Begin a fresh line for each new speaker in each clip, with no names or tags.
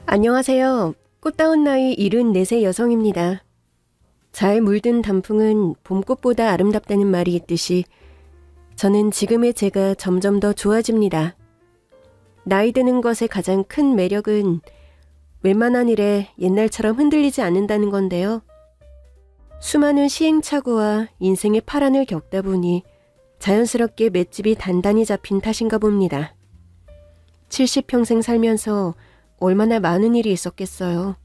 안녕하세요. 꽃다운 나이 74세 여성입니다. 잘 물든 단풍은 봄꽃보다 아름답다는 말이 있듯이 저는 지금의 제가 점점 더 좋아집니다. 나이 드는 것의 가장 큰 매력은 웬만한 일에 옛날처럼 흔들리지 않는다는 건데요. 수많은 시행착오와 인생의 파란을 겪다 보니 자연스럽게 맷집이 단단히 잡힌 탓인가 봅니다. 70평생 살면서 얼마나 많은 일이 있었겠어요.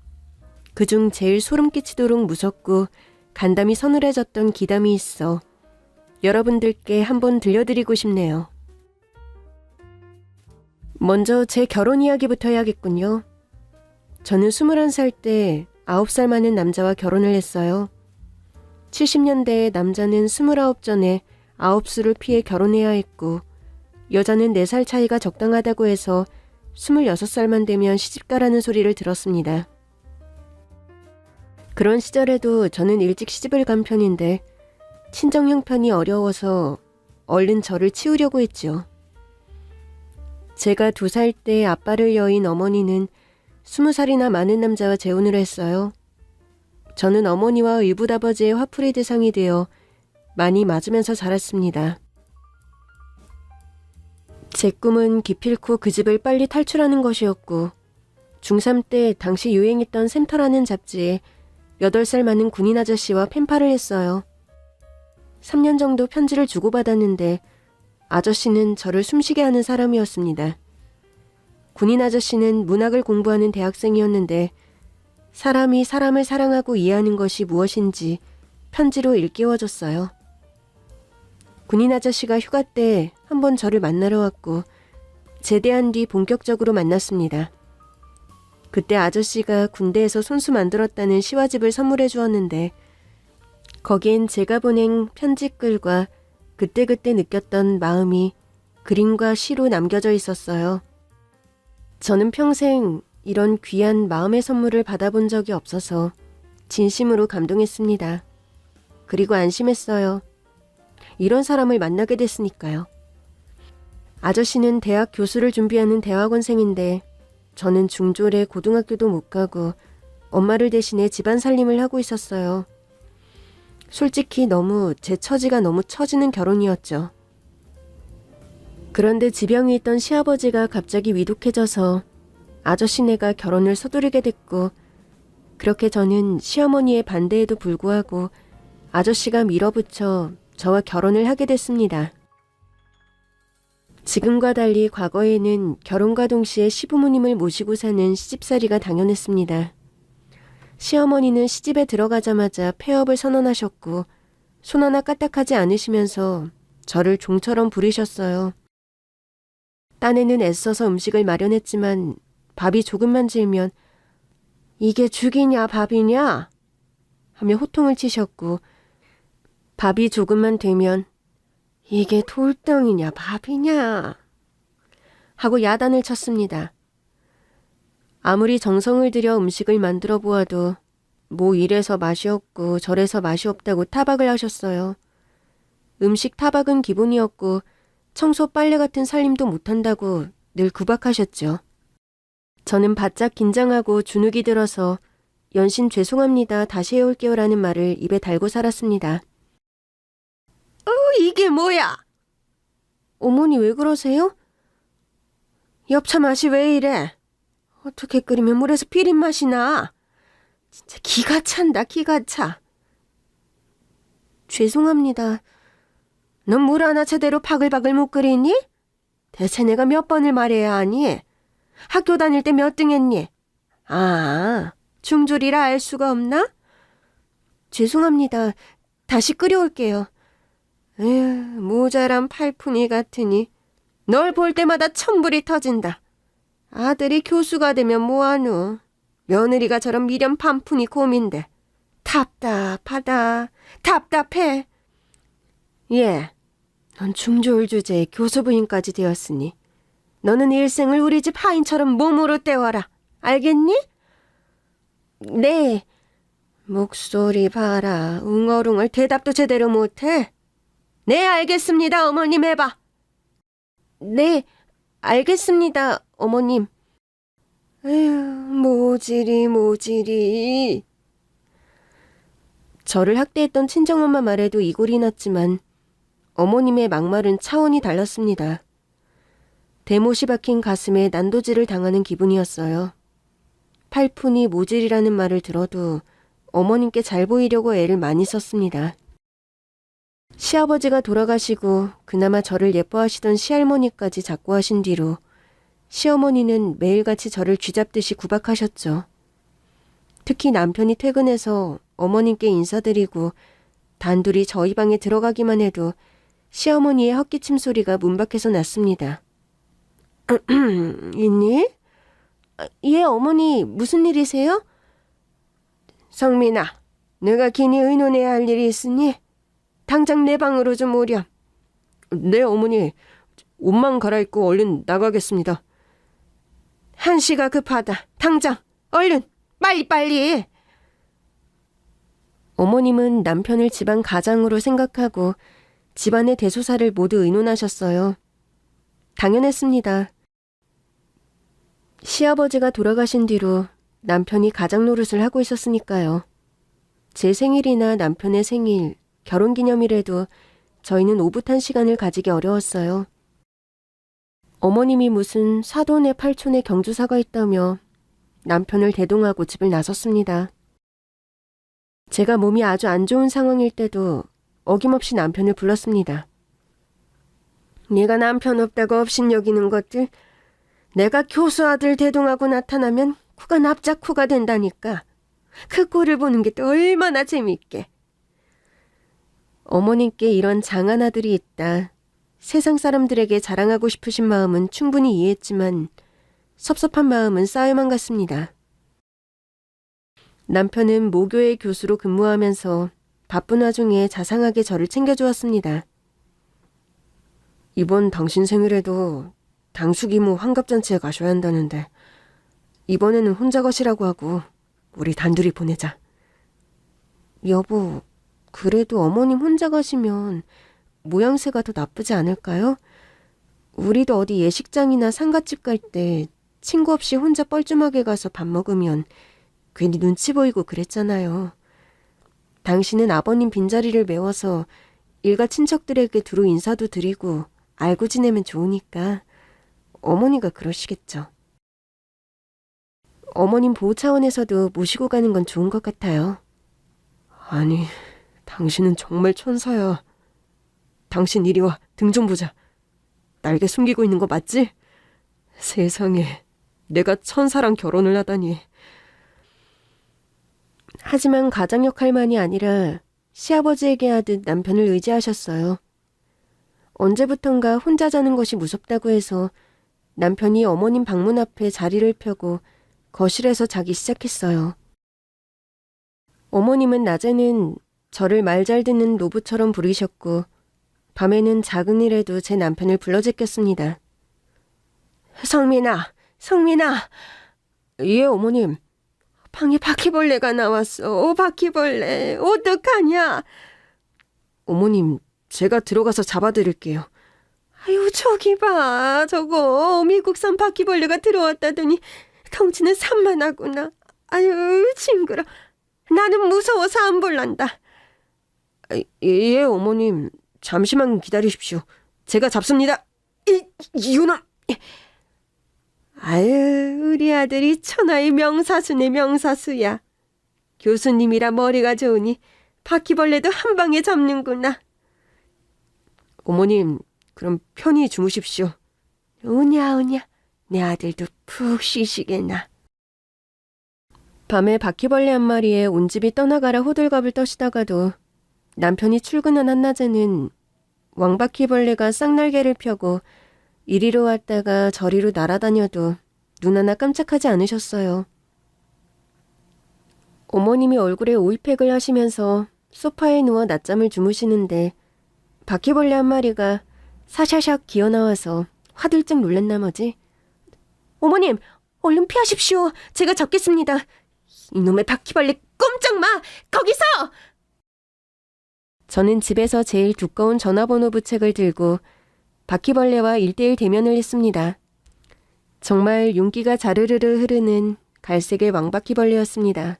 그중 제일 소름 끼치도록 무섭고 간담이 서늘해졌던 기담이 있어 여러분들께 한번 들려드리고 싶네요. 먼저 제 결혼 이야기부터 해야겠군요. 저는 21살 때 9살 많은 남자와 결혼을 했어요. 70년대에 남자는 29 전에 9수를 피해 결혼해야 했고 여자는 4살 차이가 적당하다고 해서 26살만 되면 시집가라는 소리를 들었습니다. 그런 시절에도 저는 일찍 시집을 간 편인데 친정 형편이 어려워서 얼른 저를 치우려고 했죠. 제가 2살 때 아빠를 여인 어머니는 20살이나 많은 남자와 재혼을 했어요. 저는 어머니와 의붓아버지의 화풀이 대상이 되어 많이 맞으면서 자랐습니다. 제 꿈은 기필코 그 집을 빨리 탈출하는 것이었고 중3 때 당시 유행했던 샘터라는 잡지에 8살 많은 군인 아저씨와 펜팔을 했어요. 3년 정도 편지를 주고받았는데 아저씨는 저를 숨쉬게 하는 사람이었습니다. 군인 아저씨는 문학을 공부하는 대학생이었는데 사람이 사람을 사랑하고 이해하는 것이 무엇인지 편지로 일깨워줬어요. 군인 아저씨가 휴가 때 한번 저를 만나러 왔고 제대한 뒤 본격적으로 만났습니다. 그때 아저씨가 군대에서 손수 만들었다는 시화집을 선물해 주었는데 거기엔 제가 보낸 편지글과 그때그때 느꼈던 마음이 그림과 시로 남겨져 있었어요. 저는 평생 이런 귀한 마음의 선물을 받아본 적이 없어서 진심으로 감동했습니다. 그리고 안심했어요. 이런 사람을 만나게 됐으니까요. 아저씨는 대학 교수를 준비하는 대학원생인데 저는 중졸에 고등학교도 못 가고 엄마를 대신해 집안 살림을 하고 있었어요. 솔직히 제 처지가 너무 처지는 결혼이었죠. 그런데 지병이 있던 시아버지가 갑자기 위독해져서 아저씨네가 결혼을 서두르게 됐고 그렇게 저는 시어머니의 반대에도 불구하고 아저씨가 밀어붙여 저와 결혼을 하게 됐습니다. 지금과 달리 과거에는 결혼과 동시에 시부모님을 모시고 사는 시집살이가 당연했습니다. 시어머니는 시집에 들어가자마자 폐업을 선언하셨고 손 하나 까딱하지 않으시면서 저를 종처럼 부리셨어요. 딴에는 애써서 음식을 마련했지만 밥이 조금만 질면 이게 죽이냐 밥이냐 하며 호통을 치셨고 밥이 조금만 되면 이게 돌덩이냐 밥이냐 하고 야단을 쳤습니다. 아무리 정성을 들여 음식을 만들어 보아도 뭐 이래서 맛이 없고 저래서 맛이 없다고 타박을 하셨어요. 음식 타박은 기본이었고 청소 빨래 같은 살림도 못한다고 늘 구박하셨죠. 저는 바짝 긴장하고 주눅이 들어서 연신 죄송합니다 다시 해올게요라는 말을 입에 달고 살았습니다. 이게 뭐야? 어머니 왜 그러세요? 엽차 맛이 왜 이래? 어떻게 끓이면 물에서 비린 맛이 나? 진짜 기가 찬다 기가 차. 죄송합니다. 넌 물 하나 제대로 바글바글 못 끓이니? 대체 내가 몇 번을 말해야 하니? 학교 다닐 때 몇 등 했니? 아, 중졸이라 알 수가 없나? 죄송합니다. 다시 끓여올게요. 에휴, 모자란 팔푼이 같으니 널 볼 때마다 천불이 터진다. 아들이 교수가 되면 뭐하노? 며느리가 저런 미련 판푼이 곰인데 답답하다. 답답해. 예, 넌 중졸 주제에 교수 부인까지 되었으니 너는 일생을 우리 집 하인처럼 몸으로 때워라. 알겠니? 네. 목소리 봐라. 웅얼웅얼 대답도 제대로 못해. 네, 알겠습니다. 어머님 해봐. 네, 알겠습니다. 어머님. 에휴, 모질이. 저를 학대했던 친정엄마 말에도 이골이 났지만 어머님의 막말은 차원이 달랐습니다. 대못이 박힌 가슴에 난도질을 당하는 기분이었어요. 팔푼이 모질이라는 말을 들어도 어머님께 잘 보이려고 애를 많이 썼습니다. 시아버지가 돌아가시고 그나마 저를 예뻐하시던 시할머니까지 자꾸 하신 뒤로 시어머니는 매일같이 저를 쥐잡듯이 구박하셨죠. 특히 남편이 퇴근해서 어머님께 인사드리고 단둘이 저희 방에 들어가기만 해도 시어머니의 헛기침 소리가 문 밖에서 났습니다. 있니? 예, 어머니, 무슨 일이세요? 성민아, 내가 긴히 의논해야 할 일이 있으니 당장 내 방으로 좀 오렴. 네, 어머니. 옷만 갈아입고 얼른 나가겠습니다. 한시가 급하다. 당장, 얼른, 빨리. 어머님은 남편을 집안 가장으로 생각하고 집안의 대소사를 모두 의논하셨어요. 당연했습니다. 시아버지가 돌아가신 뒤로 남편이 가장 노릇을 하고 있었으니까요. 제 생일이나 남편의 생일, 결혼기념일에도 저희는 오붓한 시간을 가지기 어려웠어요. 어머님이 무슨 사돈의 팔촌의 경주사가 있다며 남편을 대동하고 집을 나섰습니다. 제가 몸이 아주 안 좋은 상황일 때도 어김없이 남편을 불렀습니다. 네가 남편 없다고 업신여기는 것들, 내가 교수 아들 대동하고 나타나면 코가 납작 코가 된다니까. 그 꼴을 보는 게 또 얼마나 재미있게. 어머님께 이런 장한 아들이 있다. 세상 사람들에게 자랑하고 싶으신 마음은 충분히 이해했지만 섭섭한 마음은 쌓여만 갔습니다. 남편은 모교의 교수로 근무하면서 바쁜 와중에 자상하게 저를 챙겨주었습니다. 이번 당신 생일에도 당숙이모 환갑잔치에 가셔야 한다는데 이번에는 혼자 가시라고 하고 우리 단둘이 보내자. 여보, 그래도 어머님 혼자 가시면 모양새가 더 나쁘지 않을까요? 우리도 어디 예식장이나 상갓집 갈 때 친구 없이 혼자 뻘쭘하게 가서 밥 먹으면 괜히 눈치 보이고 그랬잖아요. 당신은 아버님 빈자리를 메워서 일가 친척들에게 두루 인사도 드리고 알고 지내면 좋으니까 어머니가 그러시겠죠. 어머님 보호 차원에서도 모시고 가는 건 좋은 것 같아요. 아니, 당신은 정말 천사야. 당신 이리 와, 등 좀 보자. 날개 숨기고 있는 거 맞지? 세상에, 내가 천사랑 결혼을 하다니. 하지만 가장 역할만이 아니라 시아버지에게 하듯 남편을 의지하셨어요. 언제부턴가 혼자 자는 것이 무섭다고 해서 남편이 어머님 방문 앞에 자리를 펴고 거실에서 자기 시작했어요. 어머님은 낮에는 저를 말 잘 듣는 노부처럼 부르셨고 밤에는 작은 일에도 제 남편을 불러 제꼈습니다. 성민아. 예, 어머님. 방에 바퀴벌레가 나왔어. 바퀴벌레. 어떡하냐. 어머님, 제가 들어가서 잡아드릴게요. 아유, 저기 봐. 저거 미국산 바퀴벌레가 들어왔다더니 덩치는 산만하구나. 아유, 징그러. 나는 무서워서 안 볼란다. 예, 어머님. 잠시만 기다리십시오. 제가 잡습니다. 이놈! 아유, 우리 아들이 천하의 명사수네, 명사수야. 교수님이라 머리가 좋으니 바퀴벌레도 한 방에 잡는구나. 어머님, 그럼 편히 주무십시오. 오냐. 내 아들도 푹 쉬시겠나. 밤에 바퀴벌레 한 마리에 온 집이 떠나가라 호들갑을 떠시다가도 남편이 출근한 한낮에는 왕바퀴벌레가 쌍날개를 펴고 이리로 왔다가 저리로 날아다녀도 눈 하나 깜짝하지 않으셨어요. 어머님이 얼굴에 오일팩을 하시면서 소파에 누워 낮잠을 주무시는데 바퀴벌레 한 마리가 사샤샥 기어나와서 화들짝 놀란 나머지 어머님, 얼른 피하십시오. 제가 잡겠습니다. 이놈의 바퀴벌레 꼼짝 마! 거기서! 저는 집에서 제일 두꺼운 전화번호 부책을 들고 바퀴벌레와 1:1 대면을 했습니다. 정말 윤기가 자르르르 흐르는 갈색의 왕바퀴벌레였습니다.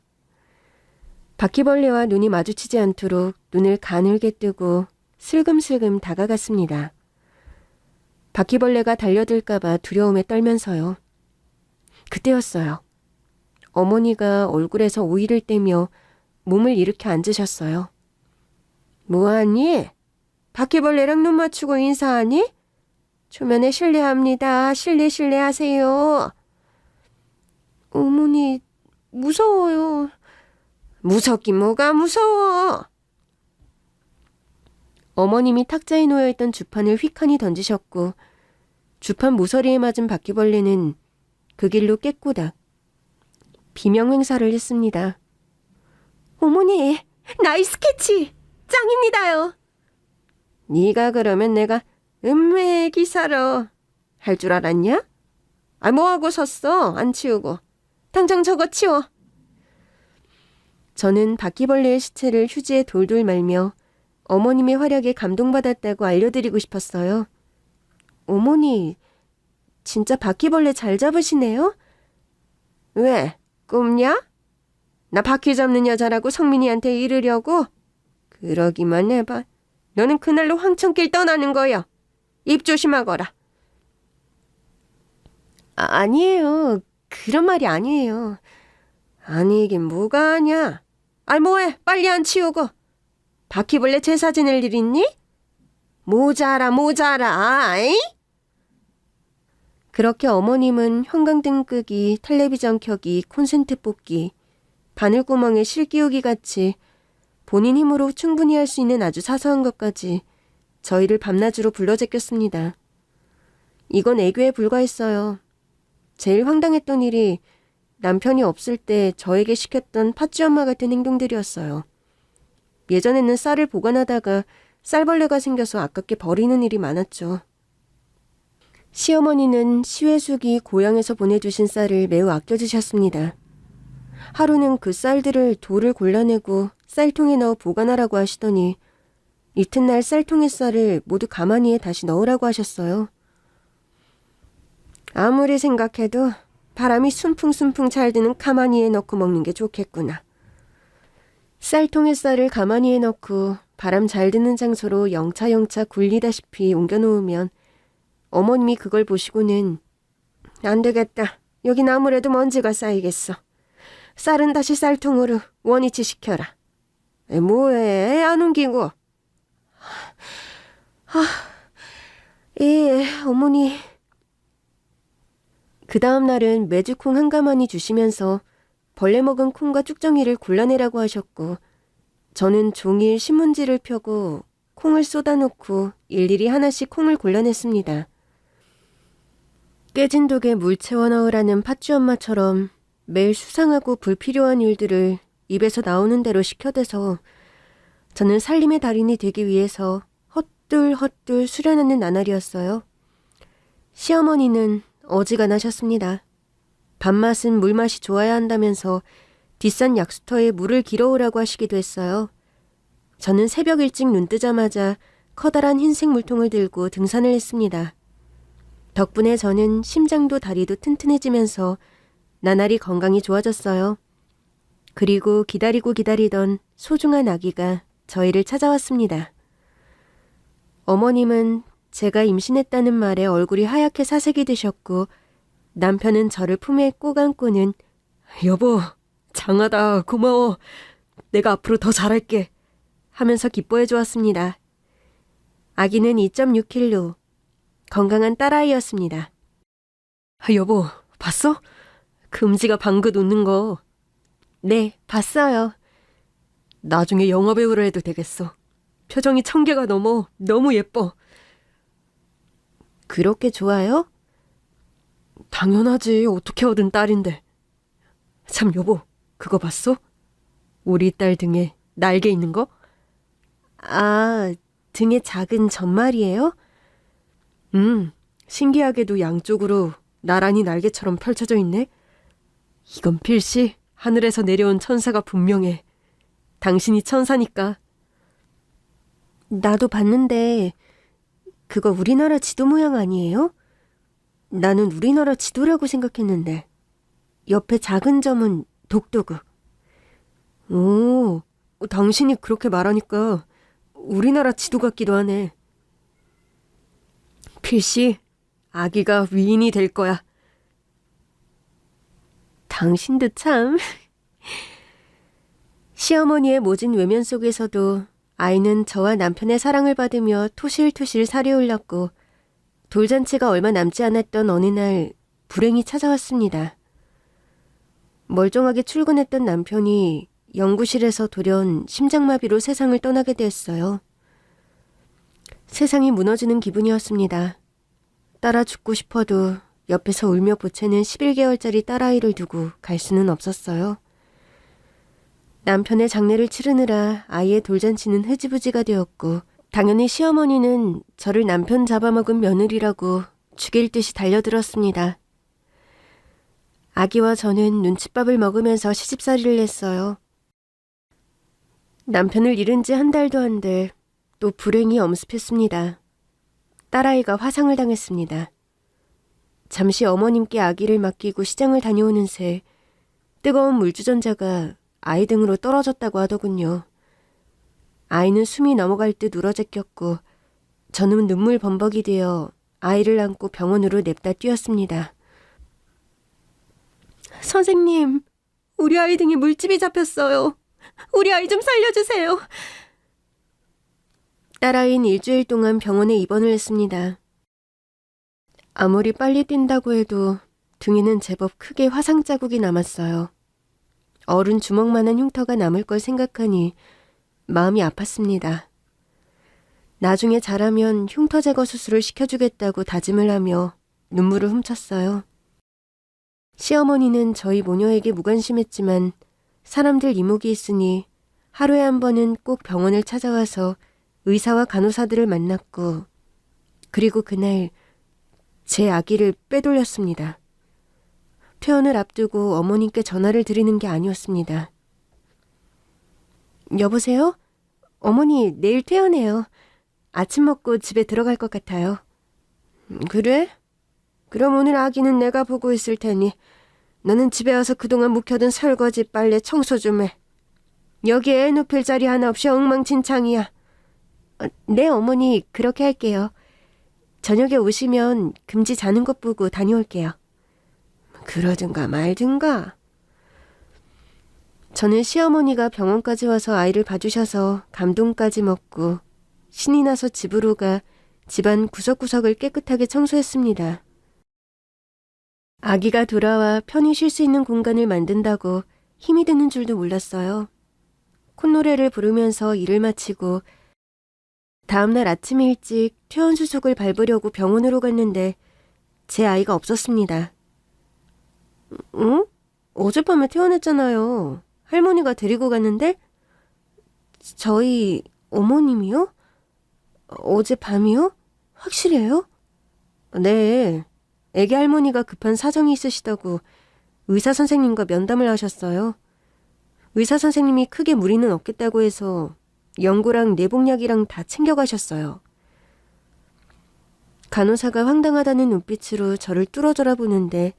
바퀴벌레와 눈이 마주치지 않도록 눈을 가늘게 뜨고 슬금슬금 다가갔습니다. 바퀴벌레가 달려들까봐 두려움에 떨면서요. 그때였어요. 어머니가 얼굴에서 오이를 떼며 몸을 일으켜 앉으셨어요. 뭐하니? 바퀴벌레랑 눈 맞추고 인사하니? 초면에 실례합니다. 실례하세요. 어머니, 무서워요. 무섭긴 뭐가 무서워. 어머님이 탁자에 놓여있던 주판을 휙하니 던지셨고 주판 모서리에 맞은 바퀴벌레는 그 길로 깨꼬닥 비명횡사를 했습니다. 어머니, 나이스 캐치! 짱입니다요. 네가 그러면 내가 음메 기사로 할 줄 알았냐? 뭐하고 섰어? 안 치우고. 당장 저거 치워. 저는 바퀴벌레의 시체를 휴지에 돌돌 말며 어머님의 활약에 감동받았다고 알려드리고 싶었어요. 어머니, 진짜 바퀴벌레 잘 잡으시네요? 왜? 꿈냐? 나 바퀴 잡는 여자라고 성민이한테 이르려고? 그러기만 해봐. 너는 그날로 황천길 떠나는 거여. 입 조심하거라. 아니에요. 그런 말이 아니에요. 아니긴 뭐가 아냐. 뭐해? 빨리 안 치우고. 바퀴벌레 제사 지낼 일 있니? 모자라. 아이? 그렇게 어머님은 형광등 끄기, 텔레비전 켜기, 콘센트 뽑기, 바늘구멍에 실 끼우기 같이 본인 힘으로 충분히 할 수 있는 아주 사소한 것까지 저희를 밤낮으로 불러제꼈습니다. 이건 애교에 불과했어요. 제일 황당했던 일이 남편이 없을 때 저에게 시켰던 팥쥐 엄마 같은 행동들이었어요. 예전에는 쌀을 보관하다가 쌀벌레가 생겨서 아깝게 버리는 일이 많았죠. 시어머니는 시외숙이 고향에서 보내주신 쌀을 매우 아껴주셨습니다. 하루는 그 쌀들을 돌을 골라내고 쌀통에 넣어 보관하라고 하시더니 이튿날 쌀통의 쌀을 모두 가마니에 다시 넣으라고 하셨어요. 아무리 생각해도 바람이 순풍순풍 잘 드는 가마니에 넣고 먹는 게 좋겠구나. 쌀통의 쌀을 가마니에 넣고 바람 잘 드는 장소로 영차영차 굴리다시피 옮겨놓으면 어머님이 그걸 보시고는 안 되겠다. 여긴 아무래도 먼지가 쌓이겠어. 쌀은 다시 쌀통으로 원위치 시켜라. 뭐해? 안 옮기고. 예, 어머니. 그 다음 날은 메주콩 한 가마니 주시면서 벌레 먹은 콩과 쭉정이를 골라내라고 하셨고 저는 종이에 신문지를 펴고 콩을 쏟아놓고 일일이 하나씩 콩을 골라냈습니다. 깨진 독에 물 채워 넣으라는 팥쥐 엄마처럼 매일 수상하고 불필요한 일들을 입에서 나오는 대로 시켜대서 저는 살림의 달인이 되기 위해서 헛둘헛둘 수련하는 나날이었어요. 시어머니는 어지간하셨습니다. 밥맛은 물맛이 좋아야 한다면서 뒷산 약수터에 물을 길어오라고 하시기도 했어요. 저는 새벽 일찍 눈 뜨자마자 커다란 흰색 물통을 들고 등산을 했습니다. 덕분에 저는 심장도 다리도 튼튼해지면서 나날이 건강이 좋아졌어요. 그리고 기다리고 기다리던 소중한 아기가 저희를 찾아왔습니다. 어머님은 제가 임신했다는 말에 얼굴이 하얗게 사색이 되셨고 남편은 저를 품에 꼭 안고는 여보, 장하다, 고마워. 내가 앞으로 더 잘할게 하면서 기뻐해 주었습니다. 아기는 2.6kg, 건강한 딸아이였습니다. 여보, 봤어? 금지가 방긋 웃는 거. 네, 봤어요. 나중에 영화배우를 해도 되겠어. 표정이 1000개가 넘어. 너무 예뻐. 그렇게 좋아요? 당연하지. 어떻게 얻은 딸인데. 참 여보, 그거 봤어? 우리 딸 등에 날개 있는 거? 등에 작은 전말이에요? 신기하게도 양쪽으로 나란히 날개처럼 펼쳐져 있네. 이건 필시 하늘에서 내려온 천사가 분명해. 당신이 천사니까. 나도 봤는데 그거 우리나라 지도 모양 아니에요? 나는 우리나라 지도라고 생각했는데 옆에 작은 점은 독도구. 오, 당신이 그렇게 말하니까 우리나라 지도 같기도 하네. 필시, 아기가 위인이 될 거야. 당신도 참. 시어머니의 모진 외면 속에서도 아이는 저와 남편의 사랑을 받으며 토실토실 살이 올랐고 돌잔치가 얼마 남지 않았던 어느 날 불행이 찾아왔습니다. 멀쩡하게 출근했던 남편이 연구실에서 돌연 심장마비로 세상을 떠나게 됐어요. 세상이 무너지는 기분이었습니다. 따라 죽고 싶어도 옆에서 울며 보채는 11개월짜리 딸아이를 두고 갈 수는 없었어요. 남편의 장례를 치르느라 아이의 돌잔치는 흐지부지가 되었고 당연히 시어머니는 저를 남편 잡아먹은 며느리라고 죽일 듯이 달려들었습니다. 아기와 저는 눈칫밥을 먹으면서 시집살이를 했어요. 남편을 잃은 지 한 달도 안 돼 또 불행이 엄습했습니다. 딸아이가 화상을 당했습니다. 잠시 어머님께 아기를 맡기고 시장을 다녀오는 새 뜨거운 물주전자가 아이 등으로 떨어졌다고 하더군요. 아이는 숨이 넘어갈 듯 울어제꼈고 저는 눈물 범벅이 되어 아이를 안고 병원으로 냅다 뛰었습니다. 선생님, 우리 아이 등에 물집이 잡혔어요. 우리 아이 좀 살려주세요. 딸아이는 일주일 동안 병원에 입원을 했습니다. 아무리 빨리 뛴다고 해도 등에는 제법 크게 화상 자국이 남았어요. 어른 주먹만한 흉터가 남을 걸 생각하니 마음이 아팠습니다. 나중에 자라면 흉터 제거 수술을 시켜주겠다고 다짐을 하며 눈물을 훔쳤어요. 시어머니는 저희 모녀에게 무관심했지만 사람들 이목이 있으니 하루에 한 번은 꼭 병원을 찾아와서 의사와 간호사들을 만났고 그리고 그날 제 아기를 빼돌렸습니다. 퇴원을 앞두고 어머님께 전화를 드리는 게 아니었습니다. 여보세요? 어머니 내일 퇴원해요. 아침 먹고 집에 들어갈 것 같아요. 그래? 그럼 오늘 아기는 내가 보고 있을 테니 너는 집에 와서 그동안 묵혀둔 설거지, 빨래, 청소 좀 해. 여기 애 눕힐 자리 하나 없이 엉망진창이야. 네 어머니 그렇게 할게요. 저녁에 오시면 금지 자는 것 보고 다녀올게요. 그러든가 말든가. 저는 시어머니가 병원까지 와서 아이를 봐주셔서 감동까지 먹고 신이 나서 집으로 가 집안 구석구석을 깨끗하게 청소했습니다. 아기가 돌아와 편히 쉴 수 있는 공간을 만든다고 힘이 드는 줄도 몰랐어요. 콧노래를 부르면서 일을 마치고 다음날 아침 일찍 퇴원 수속을 밟으려고 병원으로 갔는데 제 아이가 없었습니다. 응? 어젯밤에 퇴원했잖아요. 할머니가 데리고 갔는데? 저희 어머님이요? 어젯밤이요? 확실해요? 네. 애기 할머니가 급한 사정이 있으시다고 의사 선생님과 면담을 하셨어요. 의사 선생님이 크게 무리는 없겠다고 해서 연고랑 내복약이랑 다 챙겨가셨어요. 간호사가 황당하다는 눈빛으로 저를 뚫어져라 보는데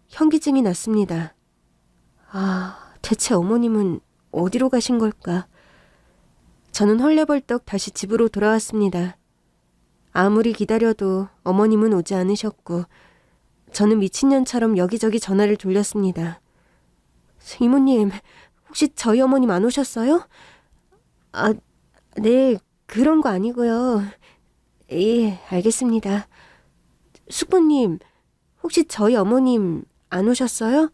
현기증이 났습니다. 아, 대체 어머님은 어디로 가신 걸까? 저는 헐레벌떡 다시 집으로 돌아왔습니다. 아무리 기다려도 어머님은 오지 않으셨고 저는 미친년처럼 여기저기 전화를 돌렸습니다. 이모님, 혹시 저희 어머님 안 오셨어요? 아, 네, 그런 거 아니고요. 예, 알겠습니다. 숙부님, 혹시 저희 어머님 안 오셨어요?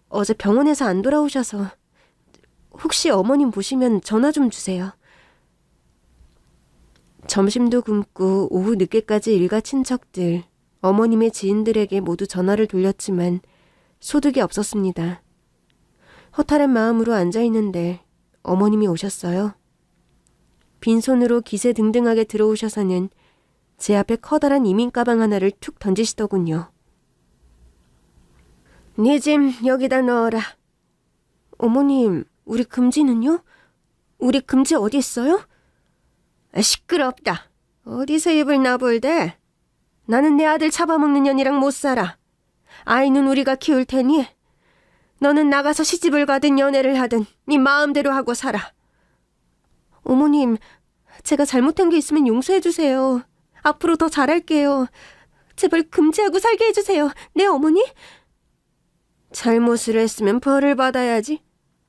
어제 병원에서 안 돌아오셔서. 혹시 어머님 보시면 전화 좀 주세요. 점심도 굶고 오후 늦게까지 일가 친척들, 어머님의 지인들에게 모두 전화를 돌렸지만 소득이 없었습니다. 허탈한 마음으로 앉아있는데 어머님이 오셨어요. 빈손으로 기세등등하게 들어오셔서는 제 앞에 커다란 이민 가방 하나를 툭 던지시더군요. 네 짐 여기다 넣어라. 어머님, 우리 금지는요? 우리 금지 어디 있어요? 시끄럽다. 어디서 입을 나볼대? 나는 내 아들 잡아먹는 년이랑 못 살아. 아이는 우리가 키울 테니 너는 나가서 시집을 가든 연애를 하든 네 마음대로 하고 살아. 어머님, 제가 잘못한 게 있으면 용서해 주세요. 앞으로 더 잘할게요. 제발 금지하고 살게 해주세요. 네, 어머니? 잘못을 했으면 벌을 받아야지.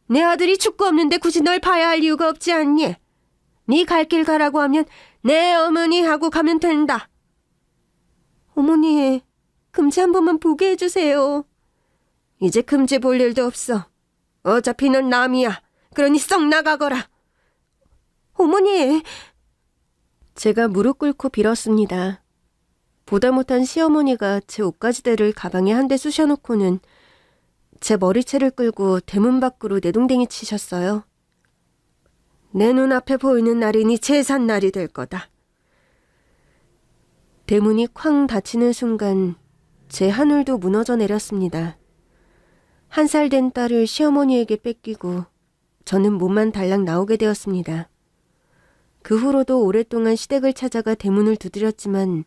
내 아들이 축구 없는데 굳이 널 봐야 할 이유가 없지 않니? 네 갈 길 가라고 하면 네 어머니 하고 가면 된다. 어머니, 금지 한 번만 보게 해주세요. 이제 금지 볼 일도 없어. 어차피 넌 남이야. 그러니 썩 나가거라. 어머니! 제가 무릎 꿇고 빌었습니다. 보다 못한 시어머니가 제 옷가지들을 가방에 한 대 쑤셔놓고는 제 머리채를 끌고 대문 밖으로 내동댕이 치셨어요. 내 눈앞에 보이는 날이 네 제삿날이 될 거다. 대문이 쾅 닫히는 순간 제 하늘도 무너져 내렸습니다. 1살 된 딸을 시어머니에게 뺏기고 저는 몸만 달랑 나오게 되었습니다. 그 후로도 오랫동안 시댁을 찾아가 대문을 두드렸지만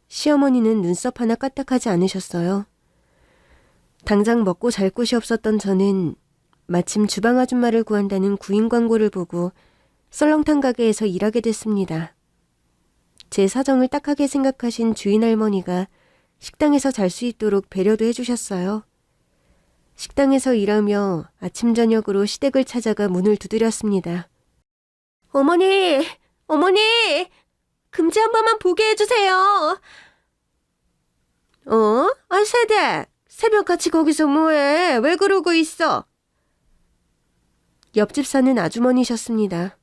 시어머니는 눈썹 하나 까딱하지 않으셨어요. 당장 먹고 잘 곳이 없었던 저는 마침 주방 아줌마를 구한다는 구인 광고를 보고 썰렁탕 가게에서 일하게 됐습니다. 제 사정을 딱하게 생각하신 주인 할머니가 식당에서 잘 수 있도록 배려도 해주셨어요. 식당에서 일하며 아침 저녁으로 시댁을 찾아가 문을 두드렸습니다. 어머니! 어머니! 금지 한 번만 보게 해주세요. 세대! 새벽같이 거기서 뭐해? 왜 그러고 있어? 옆집 사는 아주머니셨습니다.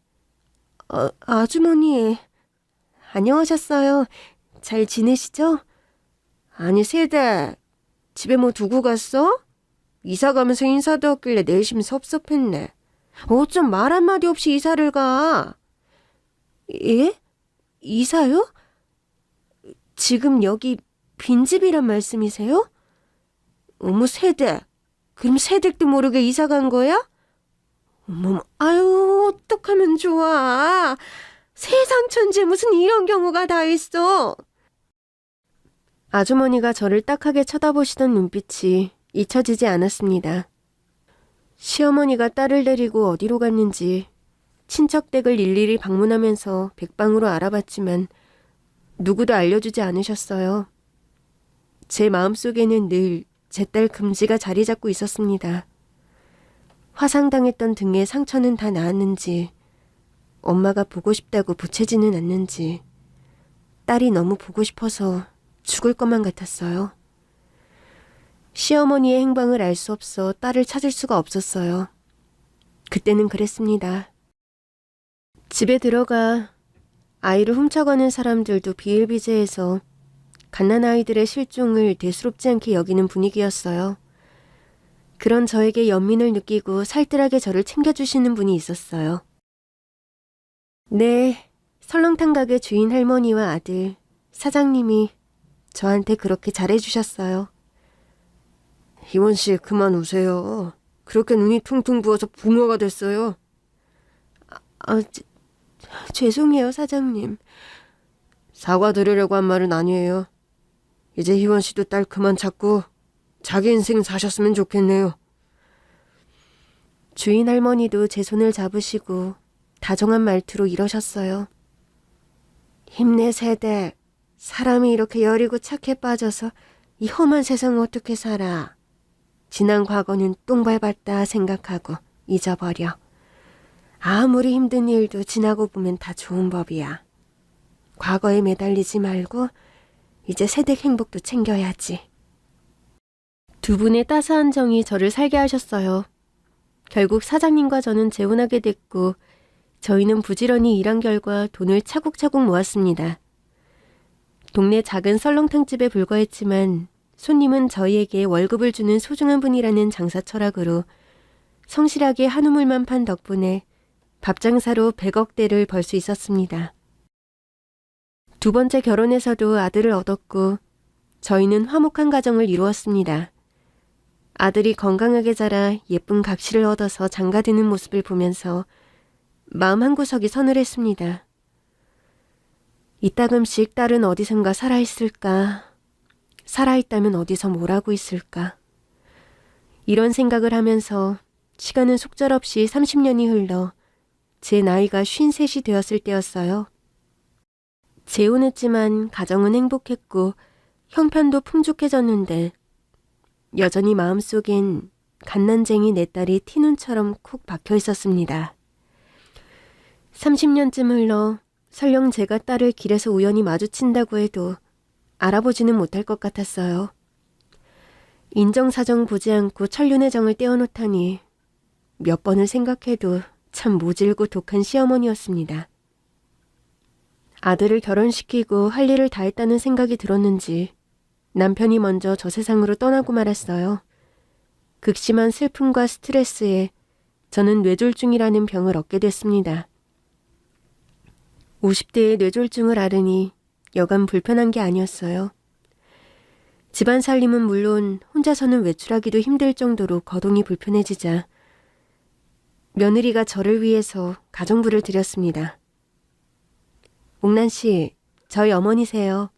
아주머니... 안녕하셨어요. 잘 지내시죠? 아니, 세대. 집에 뭐 두고 갔어? 이사 가면서 인사도 없길래 내심 섭섭했네. 어쩜 말 한마디 없이 이사를 가? 예? 이사요? 지금 여기 빈집이란 말씀이세요? 어머, 세대. 그럼 세댁도 모르게 이사 간 거야? 어머, 아유, 어떡하면 좋아. 세상 천지에 무슨 이런 경우가 다 있어. 아주머니가 저를 딱하게 쳐다보시던 눈빛이 잊혀지지 않았습니다. 시어머니가 딸을 데리고 어디로 갔는지 친척 댁을 일일이 방문하면서 백방으로 알아봤지만 누구도 알려주지 않으셨어요. 제 마음속에는 늘 제 딸 금지가 자리 잡고 있었습니다. 화상당했던 등에 상처는 다 나았는지, 엄마가 보고 싶다고 보채지는 않는지, 딸이 너무 보고 싶어서 죽을 것만 같았어요. 시어머니의 행방을 알 수 없어 딸을 찾을 수가 없었어요. 그때는 그랬습니다. 집에 들어가 아이를 훔쳐가는 사람들도 비일비재해서 갓난아이들의 실종을 대수롭지 않게 여기는 분위기였어요. 그런 저에게 연민을 느끼고 살뜰하게 저를 챙겨주시는 분이 있었어요. 네, 설렁탕 가게 주인 할머니와 아들, 사장님이 저한테 그렇게 잘해주셨어요. 희원 씨, 그만 우세요. 그렇게 눈이 퉁퉁 부어서 붕어가 됐어요. 죄송해요, 사장님. 사과드리려고 한 말은 아니에요. 이제 희원 씨도 딸 그만 찾고 자기 인생 사셨으면 좋겠네요. 주인 할머니도 제 손을 잡으시고 다정한 말투로 이러셨어요. 힘내, 세대. 사람이 이렇게 여리고 착해 빠져서 이 험한 세상 어떻게 살아. 지난 과거는 똥 밟았다 생각하고 잊어버려. 아무리 힘든 일도 지나고 보면 다 좋은 법이야. 과거에 매달리지 말고 이제 세댁 행복도 챙겨야지. 두 분의 따스한 정이 저를 살게 하셨어요. 결국 사장님과 저는 재혼하게 됐고 저희는 부지런히 일한 결과 돈을 차곡차곡 모았습니다. 동네 작은 설렁탕집에 불과했지만 손님은 저희에게 월급을 주는 소중한 분이라는 장사 철학으로 성실하게 한 우물만 판 덕분에 밥장사로 100억대를 벌 수 있었습니다. 두 번째 결혼에서도 아들을 얻었고 저희는 화목한 가정을 이루었습니다. 아들이 건강하게 자라 예쁜 각시를 얻어서 장가드는 모습을 보면서 마음 한구석이 서늘했습니다. 이따금씩 딸은 어디선가 살아있을까? 살아있다면 어디서 뭘 하고 있을까? 이런 생각을 하면서 시간은 속절없이 30년이 흘러 제 나이가 53이 되었을 때였어요. 재혼했지만 가정은 행복했고 형편도 풍족해졌는데 여전히 마음속엔 갓난쟁이 내 딸이 티눈처럼 콕 박혀 있었습니다. 30년쯤 흘러 설령 제가 딸을 길에서 우연히 마주친다고 해도 알아보지는 못할 것 같았어요. 인정사정 보지 않고 천륜의 정을 떼어놓다니 몇 번을 생각해도 참 모질고 독한 시어머니였습니다. 아들을 결혼시키고 할 일을 다 했다는 생각이 들었는지 남편이 먼저 저 세상으로 떠나고 말았어요. 극심한 슬픔과 스트레스에 저는 뇌졸중이라는 병을 얻게 됐습니다. 50대에 뇌졸중을 앓으니 여간 불편한 게 아니었어요. 집안 살림은 물론 혼자서는 외출하기도 힘들 정도로 거동이 불편해지자 며느리가 저를 위해서 가정부를 드렸습니다. 옥란 씨, 저희 어머니세요.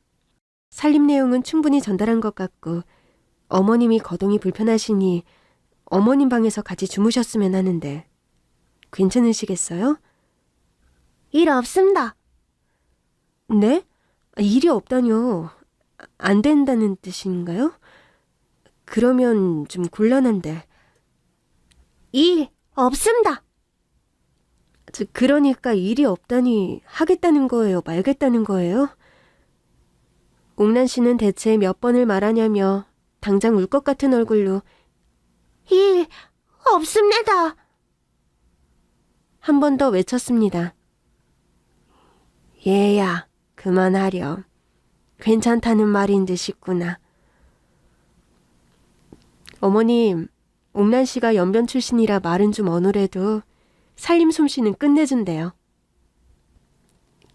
살림 내용은 충분히 전달한 것 같고 어머님이 거동이 불편하시니 어머님 방에서 같이 주무셨으면 하는데 괜찮으시겠어요? 일 없습니다. 네? 일이 없다뇨. 안 된다는 뜻인가요? 그러면 좀 곤란한데. 일 없습니다. 그러니까 일이 없다니 하겠다는 거예요? 말겠다는 거예요? 옥란 씨는 대체 몇 번을 말하냐며 당장 울 것 같은 얼굴로 일 없습니다. 한 번 더 외쳤습니다. 얘야, 그만하렴. 괜찮다는 말인 듯 싶구나. 어머님, 옥란 씨가 연변 출신이라 말은 좀 어눌해도 살림 솜씨는 끝내준대요.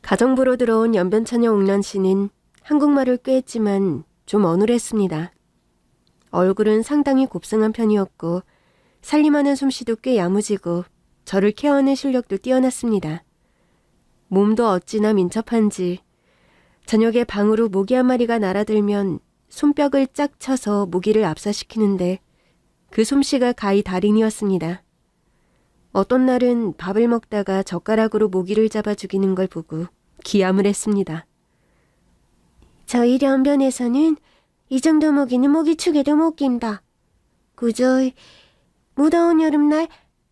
가정부로 들어온 연변처녀 옥란 씨는 한국말을 꽤 했지만 좀 어눌했습니다. 얼굴은 상당히 곱상한 편이었고 살림하는 솜씨도 꽤 야무지고 저를 케어하는 실력도 뛰어났습니다. 몸도 어찌나 민첩한지 저녁에 방으로 모기 한 마리가 날아들면 손뼉을 짝 쳐서 모기를 압사시키는데 그 솜씨가 가히 달인이었습니다. 어떤 날은 밥을 먹다가 젓가락으로 모기를 잡아 죽이는 걸 보고 기함을 했습니다. 저희 연변에서는 이 정도 모기는 모기축에도 못 낀다. 그저 무더운 여름날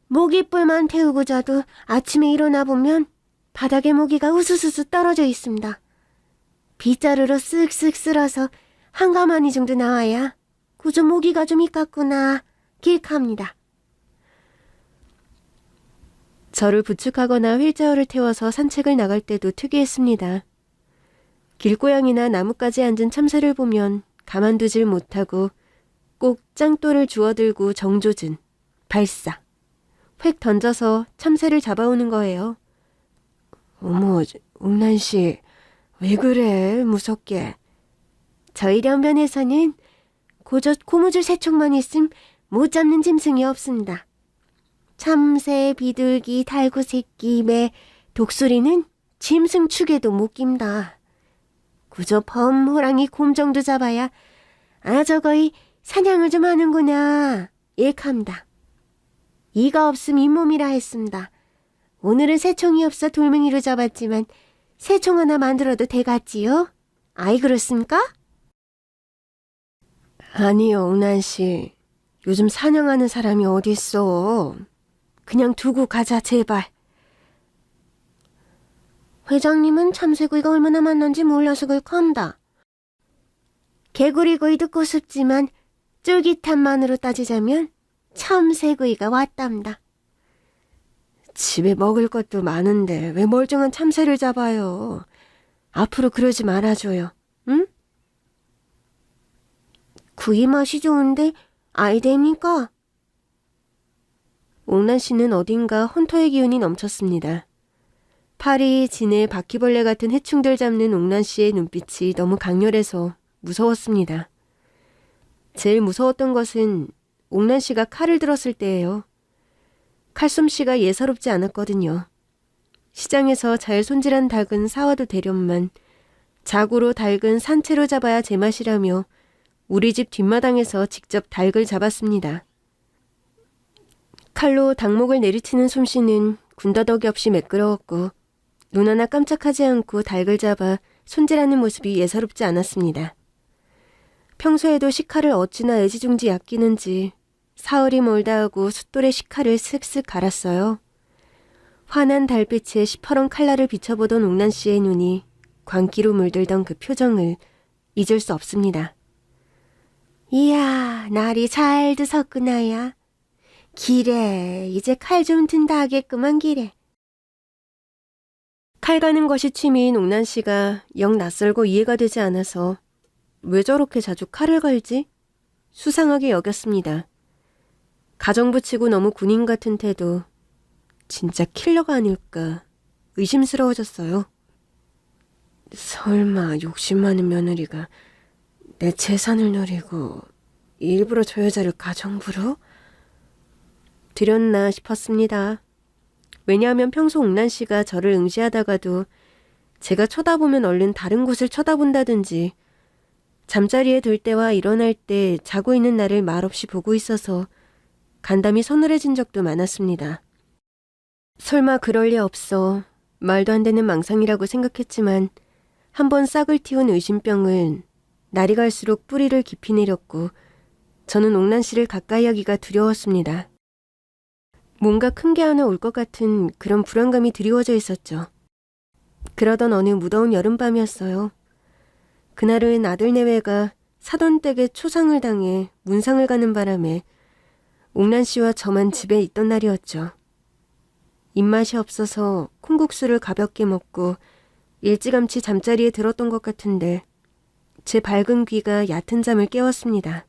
모기뿔만 태우고 자도 아침에 일어나 보면 바닥에 모기가 우수수수 떨어져 있습니다. 빗자루로 쓱쓱 쓸어서 한 가마니 정도 나와야 그저 모기가 좀 있겠구나 기억합니다. 저를 부축하거나 휠체어를 태워서 산책을 나갈 때도 특이했습니다. 길고양이나 나뭇가지에 앉은 참새를 보면 가만두질 못하고 꼭 짱돌을 주워들고 정조준, 발사, 획 던져서 참새를 잡아오는 거예요. 어머, 옥란 씨, 왜 그래, 무섭게. 저희 연변에서는 고저 고무줄 새총만 있음 못 잡는 짐승이 없습니다. 참새, 비둘기, 달구새끼, 매, 독수리는 짐승 축에도 못 낀다. 그저 범, 호랑이, 곰 정도 잡아야 저거이 사냥을 좀 하는구나 일합니다. 이가 없음 잇몸이라 했습니다. 오늘은 새총이 없어 돌멩이로 잡았지만 새총 하나 만들어도 되겠지요? 아이 그렇습니까? 아니요, 옥란 씨. 요즘 사냥하는 사람이 어딨어. 그냥 두고 가자, 제발. 회장님은 참새구이가 얼마나 맛난지 몰라서 그럴겁니다. 개구리구이 듣고 싶지만 쫄깃한 만으로 따지자면 참새구이가 왔답니다. 집에 먹을 것도 많은데 왜 멀쩡한 참새를 잡아요. 앞으로 그러지 말아줘요. 응? 구이 맛이 좋은데 아이 됩니까? 옥란 씨는 어딘가 헌터의 기운이 넘쳤습니다. 파리, 진해, 바퀴벌레 같은 해충들 잡는 옥란 씨의 눈빛이 너무 강렬해서 무서웠습니다. 제일 무서웠던 것은 옥란 씨가 칼을 들었을 때예요. 칼솜씨가 예사롭지 않았거든요. 시장에서 잘 손질한 닭은 사와도 되련만 자구로 닭은 산채로 잡아야 제맛이라며 우리 집 뒷마당에서 직접 닭을 잡았습니다. 칼로 닭목을 내리치는 솜씨는 군더더기 없이 매끄러웠고 눈 하나 깜짝하지 않고 닭을 잡아 손질하는 모습이 예사롭지 않았습니다. 평소에도 식칼을 어찌나 애지중지 아끼는지 사흘이 멀다 하고 숫돌에 식칼을 슥슥 갈았어요. 환한 달빛에 시퍼런 칼날을 비춰보던 옥란 씨의 눈이 광기로 물들던 그 표정을 잊을 수 없습니다. 이야, 날이 잘 드섰구나야. 기래, 이제 칼 좀 든다 하겠구만 기래. 칼 가는 것이 취미인 옥란 씨가 영 낯설고 이해가 되지 않아서 왜 저렇게 자주 칼을 갈지? 수상하게 여겼습니다. 가정부치고 너무 군인 같은 태도, 진짜 킬러가 아닐까 의심스러워졌어요. 설마 욕심 많은 며느리가 내 재산을 노리고 일부러 저 여자를 가정부로? 들였나 싶었습니다. 왜냐하면 평소 옥란 씨가 저를 응시하다가도 제가 쳐다보면 얼른 다른 곳을 쳐다본다든지 잠자리에 들 때와 일어날 때 자고 있는 나를 말없이 보고 있어서 간담이 서늘해진 적도 많았습니다. 설마 그럴 리 없어 말도 안 되는 망상이라고 생각했지만 한번 싹을 틔운 의심병은 날이 갈수록 뿌리를 깊이 내렸고 저는 옥란 씨를 가까이 하기가 두려웠습니다. 뭔가 큰 게 하나 올 것 같은 그런 불안감이 드리워져 있었죠. 그러던 어느 무더운 여름밤이었어요. 그날은 아들 내외가 사돈댁에 초상을 당해 문상을 가는 바람에 옥란 씨와 저만 집에 있던 날이었죠. 입맛이 없어서 콩국수를 가볍게 먹고 일찌감치 잠자리에 들었던 것 같은데 제 밝은 귀가 얕은 잠을 깨웠습니다.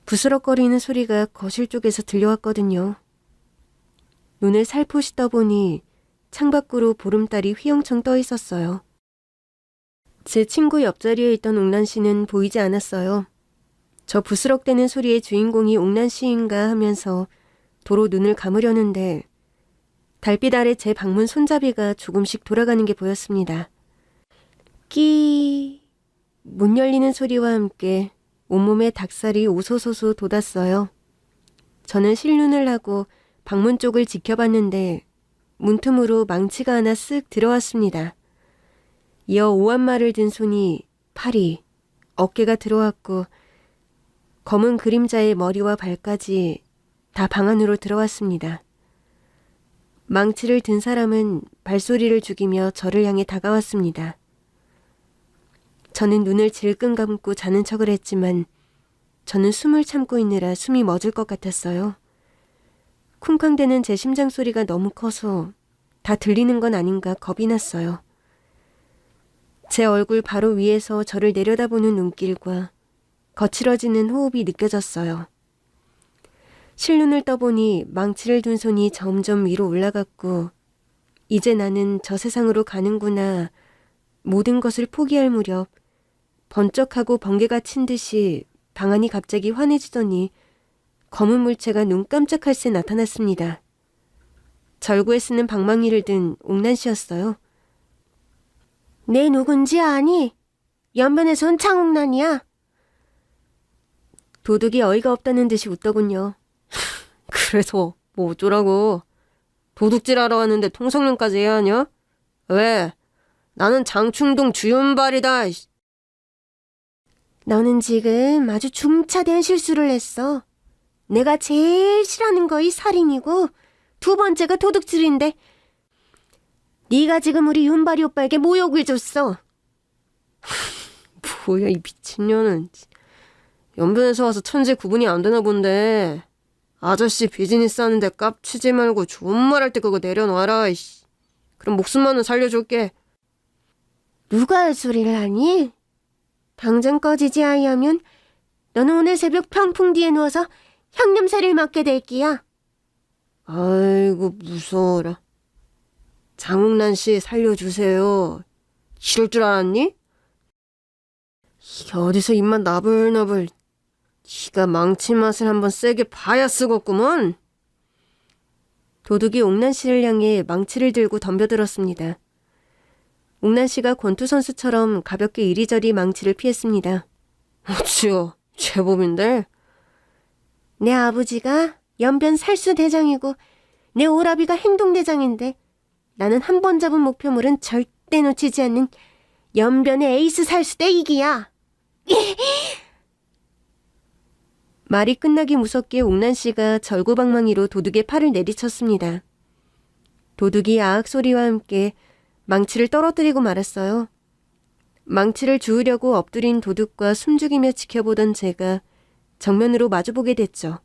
부스럭거리는 소리가 거실 쪽에서 들려왔거든요. 눈을 살포시 떠보니 창밖으로 보름달이 휘영청 떠 있었어요. 제 친구 옆자리에 있던 옥란 씨는 보이지 않았어요. 저 부스럭대는 소리의 주인공이 옥란 씨인가 하면서 도로 눈을 감으려는데 달빛 아래 제 방문 손잡이가 조금씩 돌아가는 게 보였습니다. 끼... 문 열리는 소리와 함께 온몸에 닭살이 오소소소 돋았어요. 저는 실눈을 하고 방문 쪽을 지켜봤는데 문틈으로 망치가 하나 쓱 들어왔습니다. 이어 오한말을 든 손이 팔이, 어깨가 들어왔고 검은 그림자의 머리와 발까지 다 방 안으로 들어왔습니다. 망치를 든 사람은 발소리를 죽이며 저를 향해 다가왔습니다. 저는 눈을 질끈 감고 자는 척을 했지만 저는 숨을 참고 있느라 숨이 멎을 것 같았어요. 쿵쾅대는 제 심장 소리가 너무 커서 다 들리는 건 아닌가 겁이 났어요. 제 얼굴 바로 위에서 저를 내려다보는 눈길과 거칠어지는 호흡이 느껴졌어요. 실눈을 떠보니 망치를 둔 손이 점점 위로 올라갔고 이제 나는 저 세상으로 가는구나 모든 것을 포기할 무렵 번쩍하고 번개가 친 듯이 방안이 갑자기 환해지더니 검은 물체가 눈 깜짝할 새 나타났습니다. 절구에 쓰는 방망이를 든 옥란 씨였어요. 내 누군지 아니? 연변에서 온 창옥란이야. 도둑이 어이가 없다는 듯이 웃더군요. 그래서 뭐 어쩌라고. 도둑질하러 왔는데 통성명까지 해야 하냐? 왜? 나는 장충동 주윤발이다. 너는 지금 아주 중차대한 실수를 했어. 내가 제일 싫어하는 거이 살인이고 두 번째가 도둑질인데 네가 지금 우리 윤발이 오빠에게 모욕을 줬어. 뭐야 이 미친년은. 연변에서 와서 천재 구분이 안 되나 본데. 아저씨 비즈니스 하는데 깝치지 말고 좋은 말 할 때 그거 내려놔라. 그럼 목숨만은 살려줄게. 누가 할 소리를 하니? 당장 꺼지지 아이하면 너는 오늘 새벽 평풍 뒤에 누워서 형님새를 맞게 될 끼야. 아이고 무서워라. 장옥란 씨 살려주세요. 싫을 줄 알았니? 이게 어디서 입만 나불나불. 지가 망치 맛을 한번 세게 봐야 쓰겠구먼. 도둑이 옥란 씨를 향해 망치를 들고 덤벼들었습니다. 옥란 씨가 권투 선수처럼 가볍게 이리저리 망치를 피했습니다. 어찌요, 제법인데? 내 아버지가 연변 살수 대장이고 내 오라비가 행동대장인데 나는 한 번 잡은 목표물은 절대 놓치지 않는 연변의 에이스 살수대 이기야. 말이 끝나기 무섭게 옥란 씨가 절구방망이로 도둑의 팔을 내리쳤습니다. 도둑이 아악 소리와 함께 망치를 떨어뜨리고 말았어요. 망치를 주우려고 엎드린 도둑과 숨죽이며 지켜보던 제가 정면으로 마주보게 됐죠.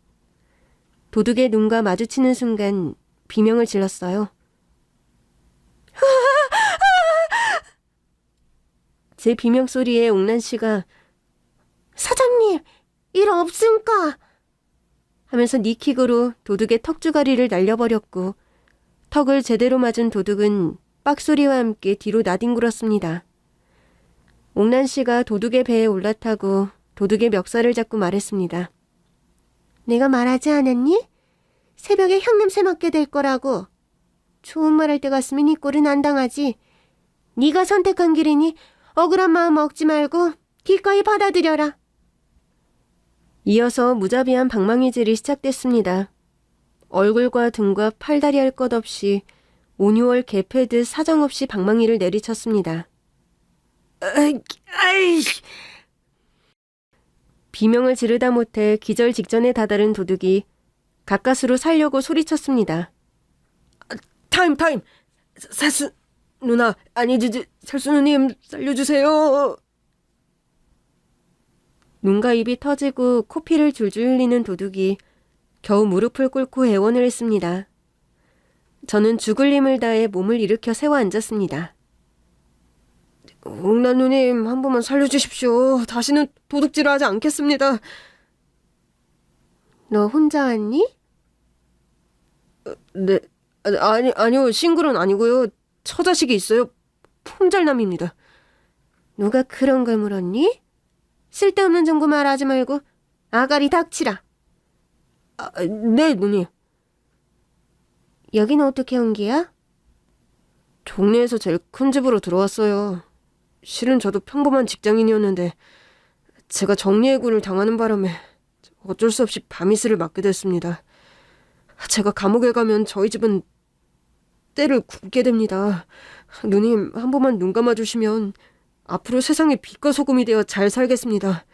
도둑의 눈과 마주치는 순간 비명을 질렀어요. 제 비명 소리에 옥란 씨가 사장님, 일 없습니까? 하면서 니킥으로 도둑의 턱주가리를 날려버렸고 턱을 제대로 맞은 도둑은 빡소리와 함께 뒤로 나뒹굴었습니다. 옥란 씨가 도둑의 배에 올라타고 도둑의 멱살을 잡고 말했습니다. 내가 말하지 않았니? 새벽에 향냄새 맡게 될 거라고. 좋은 말 할 때 갔으면 이 꼴은 안 당하지. 네가 선택한 길이니 억울한 마음 먹지 말고 기꺼이 받아들여라. 이어서 무자비한 방망이질이 시작됐습니다. 얼굴과 등과 팔다리 할 것 없이 5, 6월 개패듯 사정없이 방망이를 내리쳤습니다. 비명을 지르다 못해 기절 직전에 다다른 도둑이 가까스로 살려고 소리쳤습니다. 타임! 살수 누나, 아니 살수 누님 살려주세요. 눈과 입이 터지고 코피를 줄줄 흘리는 도둑이 겨우 무릎을 꿇고 애원을 했습니다. 저는 죽을 힘을 다해 몸을 일으켜 세워 앉았습니다. 옥란 누님, 한 번만 살려주십시오. 다시는 도둑질을 하지 않겠습니다. 너 혼자 왔니? 네, 아니요, 싱글은 아니고요. 처자식이 있어요. 품잘남입니다. 누가 그런 걸 물었니? 쓸데없는 정보 말하지 말고 아가리 닥치라. 네, 누님. 여기는 어떻게 온 기야? 동네에서 제일 큰 집으로 들어왔어요. 실은 저도 평범한 직장인이었는데 제가 정리해고를 당하는 바람에 어쩔 수 없이 밤이슬을 맡게 됐습니다. 제가 감옥에 가면 저희 집은 때를 굽게 됩니다. 누님, 한 번만 눈 감아주시면 앞으로 세상에 빛과 소금이 되어 잘 살겠습니다.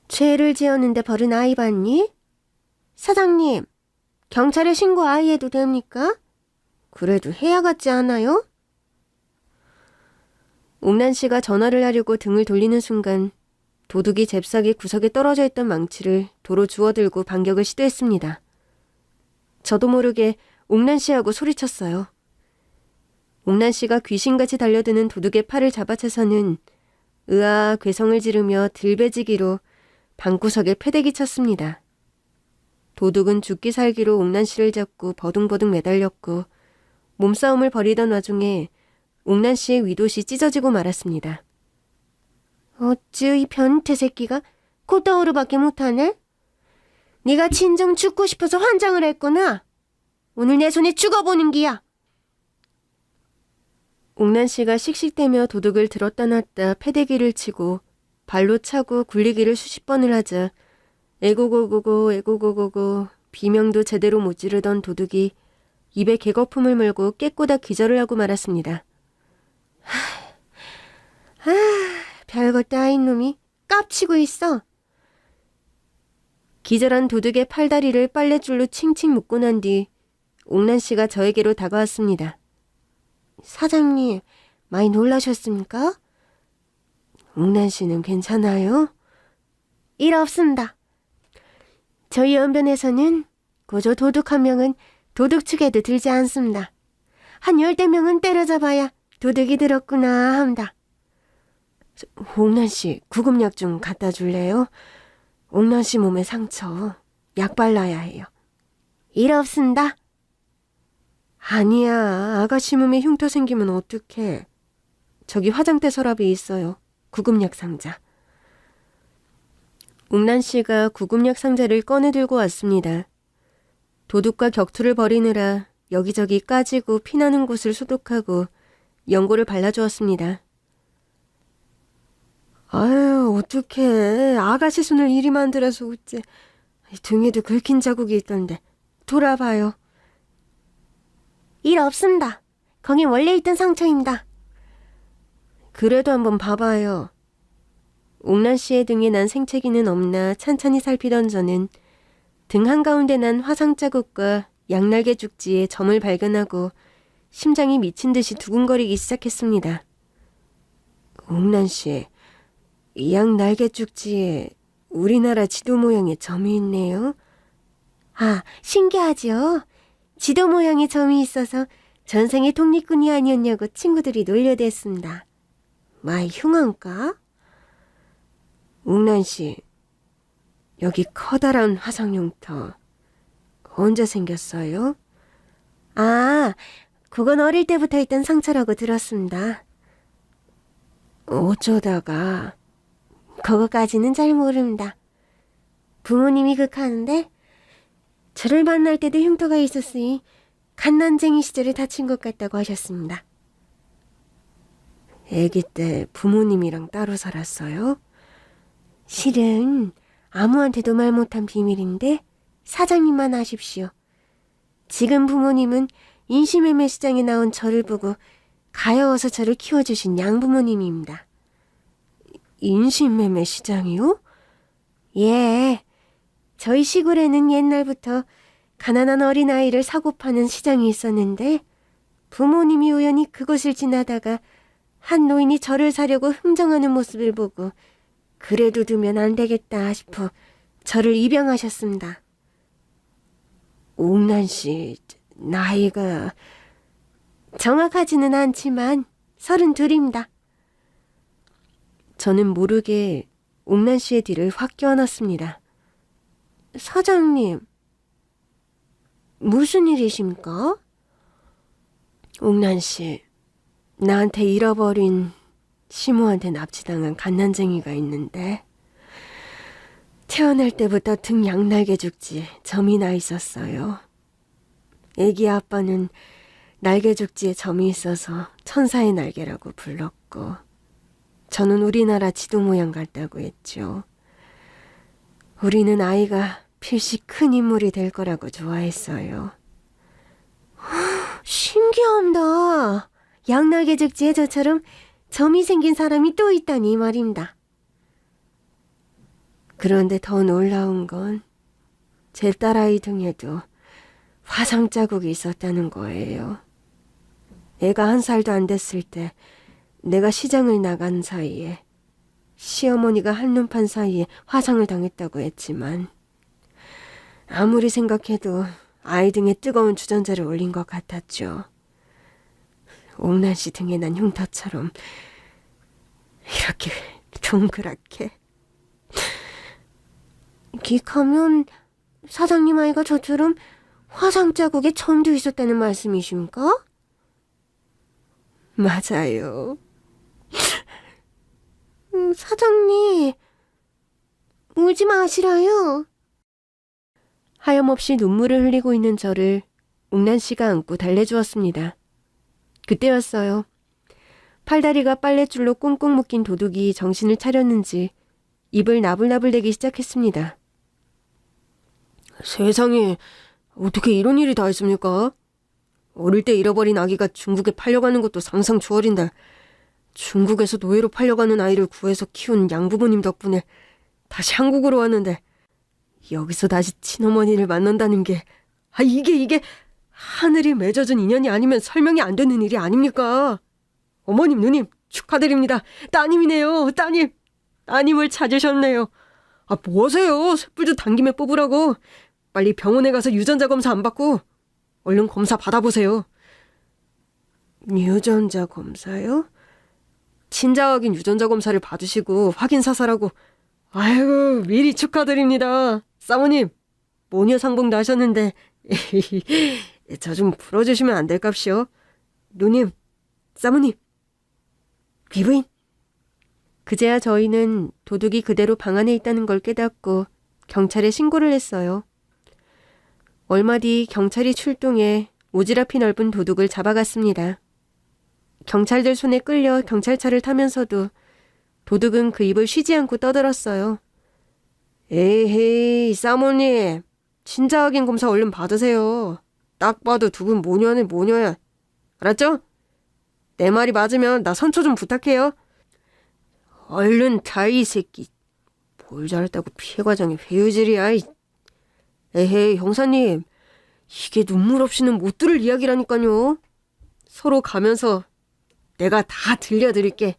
죄를 지었는데 벌은 아이 봤니? 사장님, 경찰에 신고 아이 해도 됩니까? 그래도 해야 같지 않아요? 옥란 씨가 전화를 하려고 등을 돌리는 순간 도둑이 잽싸게 구석에 떨어져 있던 망치를 도로 주워들고 반격을 시도했습니다. 저도 모르게 옥란 씨하고 소리쳤어요. 옥란 씨가 귀신같이 달려드는 도둑의 팔을 잡아채서는 으아 괴성을 지르며 들배지기로 방구석에 패대기 쳤습니다. 도둑은 죽기 살기로 옥란 씨를 잡고 버둥버둥 매달렸고 몸싸움을 벌이던 와중에 옥란 씨의 위도시 찢어지고 말았습니다. 어찌 이 변태 새끼가 콧다우르밖에 못하네? 네가 진정 죽고 싶어서 환장을 했구나. 오늘 내 손에 죽어보는 기야. 옥란 씨가 씩씩대며 도둑을 들었다 놨다 패대기를 치고 발로 차고 굴리기를 수십 번을 하자 에고고고고 에고고고고 비명도 제대로 못 지르던 도둑이 입에 개거품을 물고 깨꼬다 기절을 하고 말았습니다. 별것도 아닌 놈이 깝치고 있어. 기절한 도둑의 팔다리를 빨랫줄로 칭칭 묶고 난 뒤 옥란 씨가 저에게로 다가왔습니다. 사장님, 많이 놀라셨습니까? 옥란 씨는 괜찮아요? 일 없습니다. 저희 연변에서는 고조 도둑 한 명은 도둑 측에도 들지 않습니다. 한 10대 명은 때려잡아야 도둑이 들었구나 합니다. 옥란 씨, 구급약 좀 갖다 줄래요? 옥란 씨 몸에 상처, 약 발라야 해요. 일 없습니다. 아니야, 아가씨 몸에 흉터 생기면 어떡해. 저기 화장대 서랍에 있어요. 구급약 상자. 옥란 씨가 구급약 상자를 꺼내 들고 왔습니다. 도둑과 격투를 벌이느라 여기저기 까지고 피나는 곳을 소독하고 연고를 발라주었습니다. 아유, 어떡해. 아가씨 손을 이리 만들어서 어째. 등에도 긁힌 자국이 있던데. 돌아봐요. 일 없습니다. 거긴 원래 있던 상처입니다. 그래도 한번 봐봐요. 옥란 씨의 등에 난 생채기는 없나 찬찬히 살피던 저는 등 한가운데 난 화상 자국과 양날개 죽지에 점을 발견하고 심장이 미친 듯이 두근거리기 시작했습니다. 옥란 씨, 이 양날개 죽지에 우리나라 지도 모양의 점이 있네요. 아, 신기하죠? 지도 모양의 점이 있어서 전생에 독립군이 아니었냐고 친구들이 놀려댔습니다. 마이 흉한가? 옥란 씨, 여기 커다란 화상 흉터 언제 생겼어요? 아, 그건 어릴 때부터 있던 상처라고 들었습니다. 어쩌다가? 그거까지는 잘 모릅니다. 부모님이 극하는데 저를 만날 때도 흉터가 있었으니 갓난쟁이 시절에 다친 것 같다고 하셨습니다. 아기 때 부모님이랑 따로 살았어요? 실은 아무한테도 말 못한 비밀인데 사장님만 아십시오. 지금 부모님은 인신매매 시장에 나온 저를 보고 가여워서 저를 키워주신 양부모님입니다. 인신매매 시장이요? 예, 저희 시골에는 옛날부터 가난한 어린아이를 사고 파는 시장이 있었는데 부모님이 우연히 그곳을 지나다가 한 노인이 저를 사려고 흥정하는 모습을 보고 그래도 두면 안 되겠다 싶어 저를 입양하셨습니다. 옥란 씨, 나이가 정확하지는 않지만 32입니다. 저는 모르게 옥란 씨의 뒤를 확 껴안았습니다. 사장님, 무슨 일이십니까? 옥란 씨, 나한테 잃어버린 시모한테 납치당한 갓난쟁이가 있는데 태어날 때부터 등 양날개 죽지에 점이 나 있었어요. 애기 아빠는 날개 죽지에 점이 있어서 천사의 날개라고 불렀고 저는 우리나라 지도 모양 같다고 했죠. 우리는 아이가 필시 큰 인물이 될 거라고 좋아했어요. 신기합니다. 양날개 죽지에 저처럼 점이 생긴 사람이 또 있다니 말입니다. 그런데 더 놀라운 건 제 딸아이 등에도 화상 자국이 있었다는 거예요. 애가 1살도 안 됐을 때 내가 시장을 나간 사이에 시어머니가 한눈판 사이에 화상을 당했다고 했지만 아무리 생각해도 아이 등에 뜨거운 주전자를 올린 것 같았죠. 옥란 씨 등에 난 흉터처럼 이렇게 동그랗게. 기카면 사장님 아이가 저처럼 화상 자국에 점도 있었다는 말씀이십니까? 맞아요. 사장님, 울지 마시라요. 하염없이 눈물을 흘리고 있는 저를 옥란 씨가 안고 달래주었습니다. 그때였어요. 팔다리가 빨랫줄로 꽁꽁 묶인 도둑이 정신을 차렸는지 입을 나불나불대기 시작했습니다. 세상에, 어떻게 이런 일이 다 있습니까? 어릴 때 잃어버린 아기가 중국에 팔려가는 것도 상상 초월인데 중국에서 노예로 팔려가는 아이를 구해서 키운 양부모님 덕분에 다시 한국으로 왔는데 여기서 다시 친어머니를 만난다는 게 이게 하늘이 맺어준 인연이 아니면 설명이 안 되는 일이 아닙니까? 어머님, 누님 축하드립니다. 따님이네요. 따님을 찾으셨네요. 뭐하세요? 쇳불도 당김에 뽑으라고. 빨리 병원에 가서 유전자 검사 안 받고 얼른 검사 받아보세요. 유전자 검사요? 친자 확인 유전자 검사를 받으시고 확인 사살하고. 아이고, 미리 축하드립니다. 사모님, 모녀 상봉도 하셨는데 저 좀 풀어주시면 안 될깝시요? 누님, 사모님, 귀부인. 그제야 저희는 도둑이 그대로 방 안에 있다는 걸 깨닫고 경찰에 신고를 했어요. 얼마 뒤 경찰이 출동해 오지랖이 넓은 도둑을 잡아갔습니다. 경찰들 손에 끌려 경찰차를 타면서도 도둑은 그 입을 쉬지 않고 떠들었어요. 에헤이, 사모님. 친자 확인 검사 얼른 받으세요. 딱 봐도 두 분 모녀네 모녀야. 알았죠? 내 말이 맞으면 나 선처 좀 부탁해요. 얼른 다 이 새끼. 뭘 잘했다고 피해 과정이 회유질이야. 에헤이, 형사님. 이게 눈물 없이는 못 들을 이야기라니까요. 서로 가면서 내가 다 들려드릴게.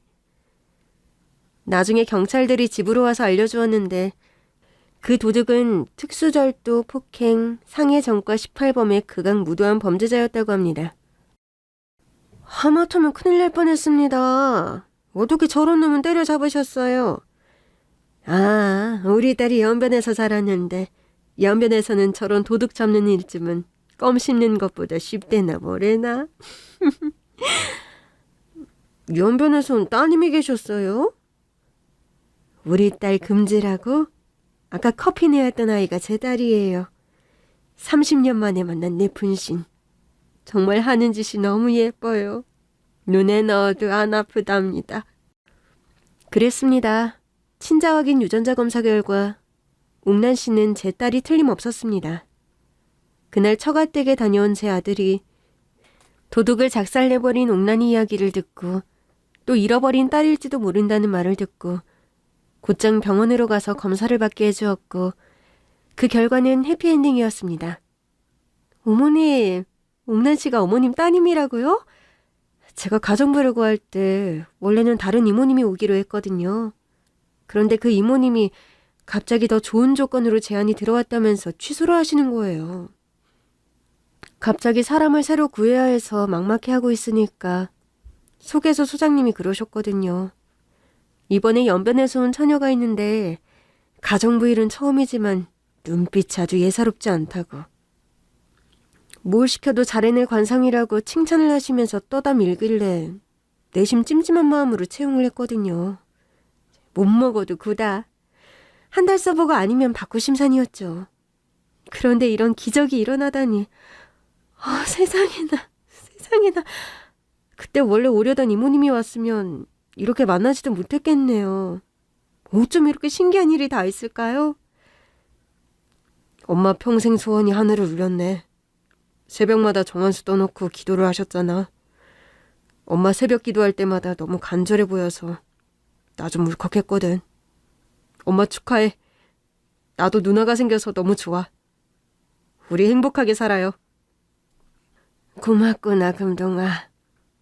나중에 경찰들이 집으로 와서 알려주었는데 그 도둑은 특수절도, 폭행, 상해 전과 18범의 극악무도한 범죄자였다고 합니다. 하마터면 큰일 날 뻔했습니다. 어떻게 저런 놈은 때려잡으셨어요? 아, 우리 딸이 연변에서 자랐는데 연변에서는 저런 도둑 잡는 일쯤은 껌 씹는 것보다 쉽대나 뭐래나. 연변에선 따님이 계셨어요? 우리 딸 금지라고? 아까 커피 내었던 아이가 제 딸이에요. 30년 만에 만난 내 분신. 정말 하는 짓이 너무 예뻐요. 눈에 넣어도 안 아프답니다. 그랬습니다. 친자 확인 유전자 검사 결과 옥란 씨는 제 딸이 틀림없었습니다. 그날 처갓댁에 다녀온 제 아들이 도둑을 작살내버린 옥란이 이야기를 듣고 또 잃어버린 딸일지도 모른다는 말을 듣고 곧장 병원으로 가서 검사를 받게 해주었고 그 결과는 해피엔딩이었습니다. 어머님, 옥란 씨가 어머님 따님이라고요? 제가 가정부를 구할 때 원래는 다른 이모님이 오기로 했거든요. 그런데 그 이모님이 갑자기 더 좋은 조건으로 제안이 들어왔다면서 취소를 하시는 거예요. 갑자기 사람을 새로 구해야 해서 막막해하고 있으니까 속에서 소장님이 그러셨거든요. 이번에 연변에서 온 처녀가 있는데 가정부 일은 처음이지만 눈빛이 아주 예사롭지 않다고. 뭘 시켜도 잘해낼 관상이라고 칭찬을 하시면서 떠다 밀길래 내심 찜찜한 마음으로 채용을 했거든요. 못 먹어도 구다. 한 달 서버가 아니면 받고 심산이었죠. 그런데 이런 기적이 일어나다니. 세상에나. 그때 원래 오려던 이모님이 왔으면 이렇게 만나지도 못했겠네요. 어쩜 이렇게 신기한 일이 다 있을까요? 엄마 평생 소원이 하늘을 울렸네. 새벽마다 정한수 떠놓고 기도를 하셨잖아. 엄마 새벽 기도할 때마다 너무 간절해 보여서 나 좀 울컥했거든. 엄마 축하해. 나도 누나가 생겨서 너무 좋아. 우리 행복하게 살아요. 고맙구나, 금동아.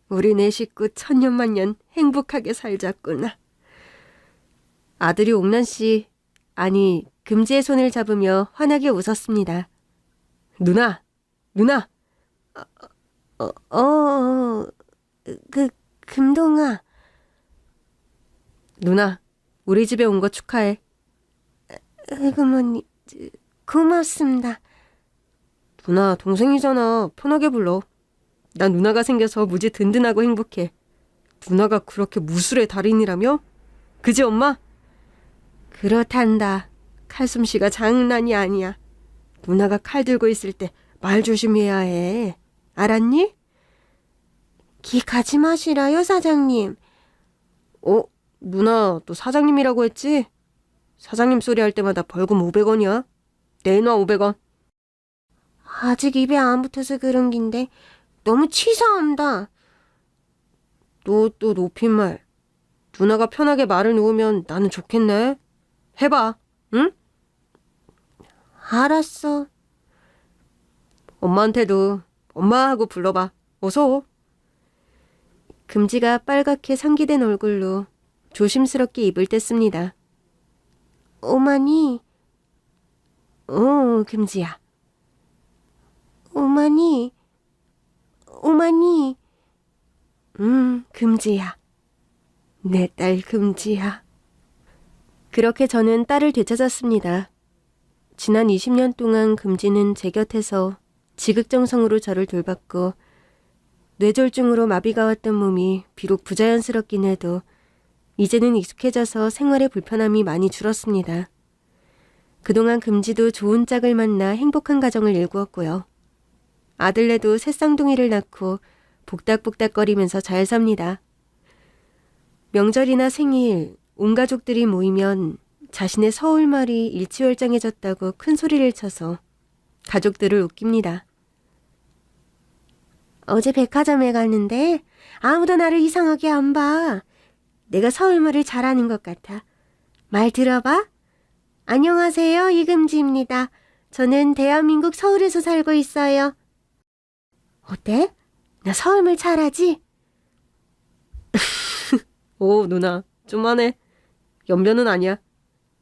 우리 네 식구 천년만년 행복하게 살자꾸나. 아들이 옥란 씨, 아니 금지의 손을 잡으며 환하게 웃었습니다. 누나! 금동아. 누나, 우리 집에 온 거 축하해. 어머니, 고맙습니다. 누나, 동생이잖아. 편하게 불러. 난 누나가 생겨서 무지 든든하고 행복해. 누나가 그렇게 무술의 달인이라며? 그지 엄마? 그렇단다. 칼솜씨가 장난이 아니야. 누나가 칼 들고 있을 때 말 조심해야 해. 알았니? 기 가지 마시라요, 사장님. 누나 또 사장님이라고 했지? 사장님 소리 할 때마다 벌금 500원이야. 내놔 500원. 아직 입에 안 붙어서 그런 긴데 너무 치사한다. 너 또 높임말. 누나가 편하게 말을 놓으면 나는 좋겠네. 해봐. 응? 알았어. 엄마한테도 엄마 하고 불러봐. 어서. 금지가 빨갛게 상기된 얼굴로 조심스럽게 입을 뗐습니다. 어머니. 금지야. 어머니. 금지야. 내 딸 금지야. 그렇게 저는 딸을 되찾았습니다. 지난 20년 동안 금지는 제 곁에서 지극정성으로 저를 돌봤고 뇌졸중으로 마비가 왔던 몸이 비록 부자연스럽긴 해도 이제는 익숙해져서 생활의 불편함이 많이 줄었습니다. 그동안 금지도 좋은 짝을 만나 행복한 가정을 일구었고요. 아들네도 새 쌍둥이를 낳고 복닥복닥거리면서 잘 삽니다. 명절이나 생일, 온 가족들이 모이면 자신의 서울말이 일취월장해졌다고 큰 소리를 쳐서 가족들을 웃깁니다. 어제 백화점에 갔는데 아무도 나를 이상하게 안 봐. 내가 서울말을 잘하는 것 같아. 말 들어봐. 안녕하세요, 이금지입니다. 저는 대한민국 서울에서 살고 있어요. 어때? 나 서울말 잘하지? 오, 누나, 좀 하네. 연변은 아니야.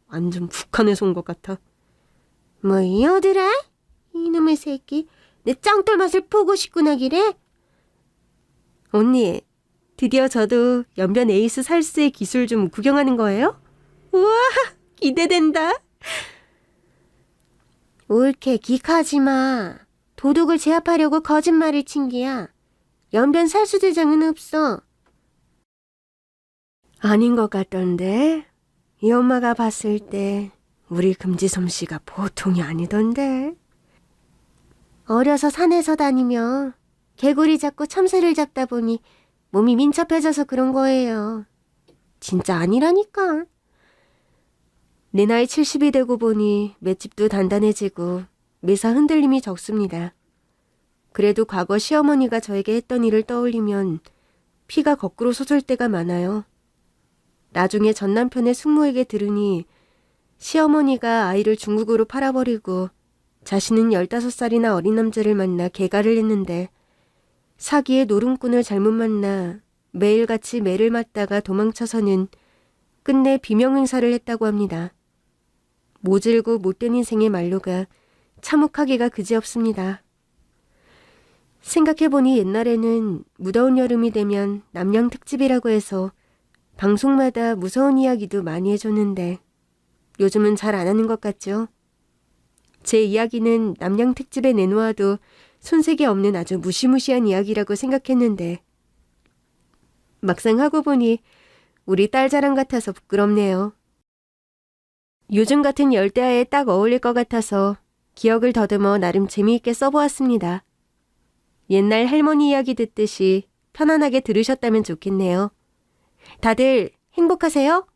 완전 북한에서 온 것 같아. 뭐요, 들아? 이놈의 새끼. 내 짱돌 맛을 보고 싶구나 기래? 언니, 드디어 저도 연변 에이스 살스의 기술 좀 구경하는 거예요? 우와, 기대된다. 옳게 기카하지 마. 도둑을 제압하려고 거짓말을 친 게야. 연변 살수 대장은 없어. 아닌 것 같던데. 이 엄마가 봤을 때 우리 금지솜씨가 보통이 아니던데. 어려서 산에서 다니며 개구리 잡고 참새를 잡다 보니 몸이 민첩해져서 그런 거예요. 진짜 아니라니까. 내 나이 70이 되고 보니 맷집도 단단해지고 매사 흔들림이 적습니다. 그래도 과거 시어머니가 저에게 했던 일을 떠올리면 피가 거꾸로 솟을 때가 많아요. 나중에 전 남편의 숙모에게 들으니 시어머니가 아이를 중국으로 팔아버리고 자신은 15살이나 어린 남자를 만나 개가를 했는데 사기의 노름꾼을 잘못 만나 매일같이 매를 맞다가 도망쳐서는 끝내 비명행사를 했다고 합니다. 모질고 못된 인생의 말로가 참혹하기가 그지없습니다. 생각해보니 옛날에는 무더운 여름이 되면 남양특집이라고 해서 방송마다 무서운 이야기도 많이 해줬는데 요즘은 잘 안 하는 것 같죠? 제 이야기는 남양특집에 내놓아도 손색이 없는 아주 무시무시한 이야기라고 생각했는데 막상 하고 보니 우리 딸 자랑 같아서 부끄럽네요. 요즘 같은 열대야에 딱 어울릴 것 같아서 기억을 더듬어 나름 재미있게 써보았습니다. 옛날 할머니 이야기 듣듯이 편안하게 들으셨다면 좋겠네요. 다들 행복하세요?